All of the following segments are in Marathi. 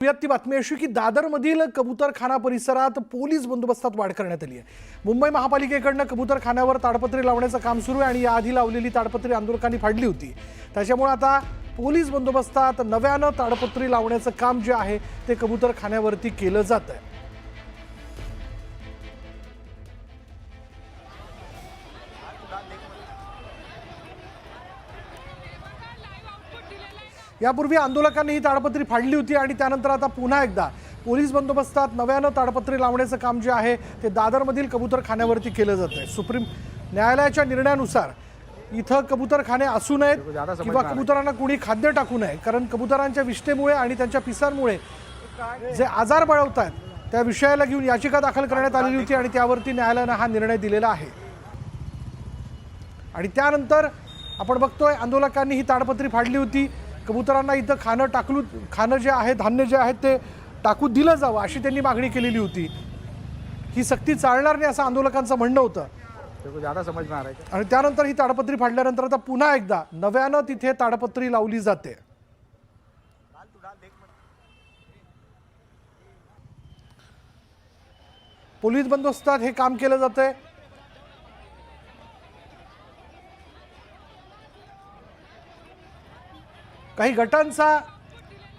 ती बातमी अशी की दादरमधील कबूतरखाना परिसरात पोलीस बंदोबस्तात वाढ करण्यात आली आहे। मुंबई महापालिकेकडून कबूतरखान्यावर ताडपत्री लावण्याचं काम सुरू आहे आणि याआधी लावलेली ताडपत्री आंदोलकांनी फाडली होती। त्याच्यामुळे आता पोलीस बंदोबस्तात नव्यानं ताडपत्री लावण्याचं काम जे आहे ते कबूतरखान्यावरती केलं जात आहे। यापूर्वी आंदोलकांनी ही ताडपत्री फाडली होती आणि त्यानंतर आता पुन्हा एकदा पोलीस बंदोबस्तात नव्यानं ताडपत्री लावण्याचं काम जे आहे ते दादरमधील कबूतरखान्यावरती केलं जात आहे। सुप्रीम न्यायालयाच्या निर्णयानुसार इथं कबूतरखाने असू नयेत किंवा कबूतरांना कोणी खाद्य टाकू नये, कारण कबूतरांच्या विष्ठेमुळे आणि त्यांच्या पिसांमुळे जे आजार बळवतात त्या विषयाला घेऊन याचिका दाखल करण्यात आलेली होती आणि त्यावरती न्यायालयानं हा निर्णय दिलेला आहे। आणि त्यानंतर आपण बघतोय आंदोलकांनी ही ताडपत्री फाडली होती। कबूतरांना इथं खाणं जे आहे, धान्य जे आहे ते टाकू दिलं जावं अशी त्यांनी मागणी केलेली होती। ही सक्ती चालणार नाही असं आंदोलकांचं म्हणणं होतं आणि त्यानंतर ही ताडपत्री फाडल्यानंतर आता पुन्हा एकदा नव्यानं तिथे ताडपत्री लावली जाते। पोलीस बंदोबस्तात हे काम केलं जातंय। काही गटांचा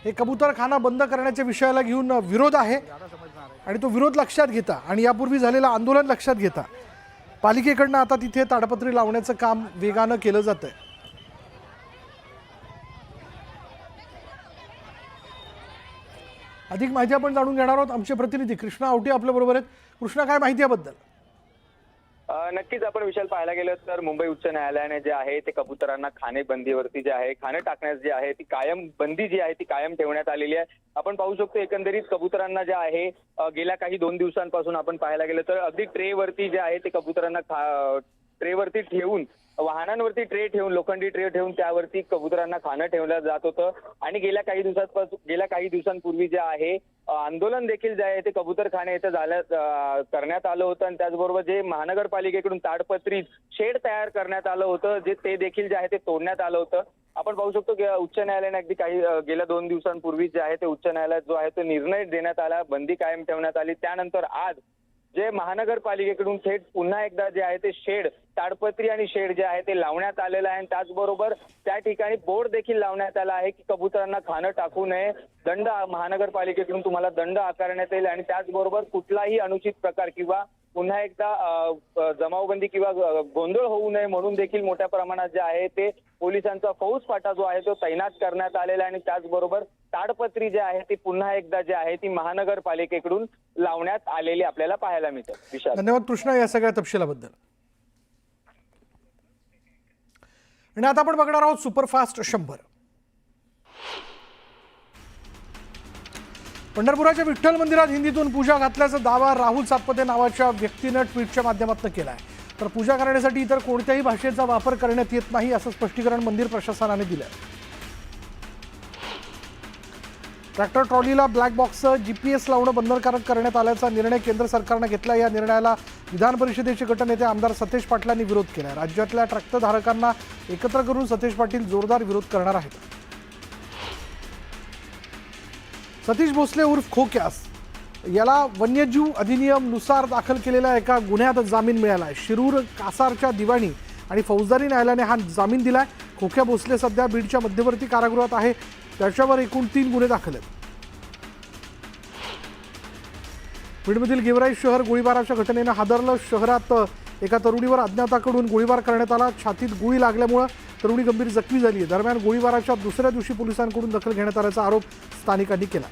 हे कबूतरखाना बंद करण्याच्या विषयाला घेऊन विरोध आहे आणि तो विरोध लक्षात घेता आणि यापूर्वी झालेलं आंदोलन लक्षात घेता पालिकेकडनं आता तिथे ताडपत्री लावण्याचं काम वेगानं केलं जातंय। अधिक माहिती आपण जाणून घेणार आहोत। आमचे प्रतिनिधी कृष्णा आवटी आपल्या बरोबर आहेत। कृष्णा, काय माहिती याबद्दल? नक्कीच आपण विशाल पाहायला गेलं तर मुंबई उच्च न्यायालयाने जे आहे ते कबुतरांना खाणे बंदीवरती जे आहे, खाणे टाकण्यास जी आहे ती कायम बंदी जी आहे ती कायम ठेवण्यात आलेली आहे। आपण पाहू शकतो एकंदरीत कबुतरांना जे आहे गेल्या काही 2 दिवसांपासून आपण पाहायला गेलं तर अगदी ट्रेवरती जे आहे ते कबुतरांना ट्रेवरती ठेवून, वाहनांवरती ट्रे ठेवून, लोखंडी ट्रे ठेवून त्यावरती कबुतरांना खाणं ठेवलं जात होतं आणि गेल्या काही दिवसांपूर्वी जे आहे आंदोलन देखील जे आहे ते कबूतरखाने इथं करण्यात आलं होतं आणि त्याचबरोबर जे महानगरपालिकेकडून ताडपत्री शेड तयार करण्यात आलं होतं ते देखील जे आहे ते तोडण्यात आलं होतं। आपण पाहू शकतो की उच्च न्यायालयाने अगदी गेल्या 2 दिवसांपूर्वी जे आहे ते उच्च न्यायालयात जो आहे तो निर्णय देण्यात आला, बंदी कायम ठेवण्यात आली। त्यानंतर आज जे महानगरपालिकेकडून थेट पुन्हा एकदा जे आहे ते शेड, ताडपत्री आणि शेड जे आहे ते लावण्यात आलेलं आहे। त्याचबरोबर त्या ठिकाणी बोर्ड देखील लावण्यात आला आहे की कबुतरांना खाणं टाकू नये, दंड महानगरपालिकेकडून तुम्हाला दंड आकारण्यात येईल आणि त्याचबरोबर कुठलाही अनुचित प्रकार किंवा पुन्हा एकदा जमावबंदी किंवा गोंधळ होऊ नये म्हणून देखील मोठ्या प्रमाणात जे आहे ते पोलिसांचा फौजफाटा जो आहे तो तैनात करण्यात आलेला आहे आणि त्याचबरोबर ताडपत्री जे आहे ती पुन्हा एकदा जे आहे ती महानगरपालिकेकडून लावण्यात आलेली आपल्याला पाहायला मिळते। विशाल, धन्यवाद कृष्णा या सगळ्या तपशिलाबद्दल। आणि आता आपण बघणार आहोत सुपरफास्ट 100। पंढरपुराच्या विठ्ठल मंदिरात हिंदीतून पूजा घातल्याचा दावा राहुल सातपते नावाच्या व्यक्तीनं ट्विटच्या माध्यमातून केला आहे। तर पूजा करण्यासाठी इतर कोणत्याही भाषेचा वापर करण्यात येत नाही असं स्पष्टीकरण मंदिर प्रशासनाने दिलं आहे। ट्रॅक्टर ट्रॉलीला ब्लॅक बॉक्स GPS लावणं बंधनकारक करण्यात आल्याचा निर्णय केंद्र सरकारनं घेतला। या निर्णयाला विधान परिषदेचे गटनेते आमदार सतेज पाटलांनी विरोध केला। राज्यातल्या ट्रॅक्टर धारकांना एकत्र करून सतेज पाटील जोरदार विरोध करणार आहेत। सतीश भोसले उर्फ खोक्यास याला वन्यजीव अधिनियमनुसार दाखल केलेल्या एका गुन्ह्यात जामीन मिळाला आहे। शिरूर, कासारच्या दिवाणी आणि फौजदारी न्यायालयाने हा जामीन दिलाय। खोक्या भोसले सध्या बीडच्या मध्यवर्ती कारागृहात आहे। त्याच्यावर एकूण 3 गुन्हे दाखल आहेत। बीडमधील गेवराई शहर गोळीबाराच्या घटनेनं हादरलं। शहरात एका तरुणीवर अज्ञाताकडून गोळीबार करण्यात आला। छातीत गोळी लागल्यामुळे तरुणी गंभीर जखमी झाली आहे। दरम्यान गोळीबाराच्या दुसऱ्या दिवशी पोलिसांकडून दखल घेण्यात आल्याचा आरोप स्थानिकांनी केला।